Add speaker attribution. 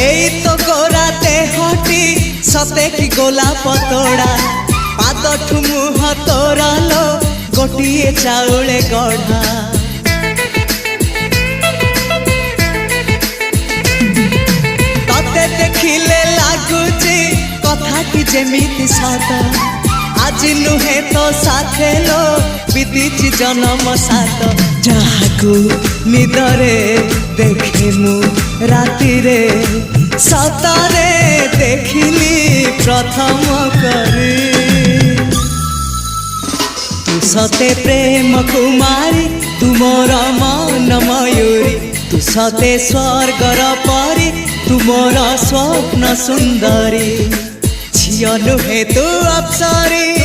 Speaker 1: एई तो गोरा देहटी सते कि गोलाप तोड़ा पाद मुह तोरा लो गोटिए चाउले गढ़ा तते देखिले लागुची कथाटी जेमिति सत आज नुहे तो साथे लो बीतीची जन्म सात जहाकू निदरे देखे मु राति रे सतरे देखिली प्रथम करी तू सते प्रेम कुमारी तू मोर मन मयूरी तू सते स्वर्गर परी तू मोर स्वप्न सुंदरी झियो नुहे तू अप्सरी।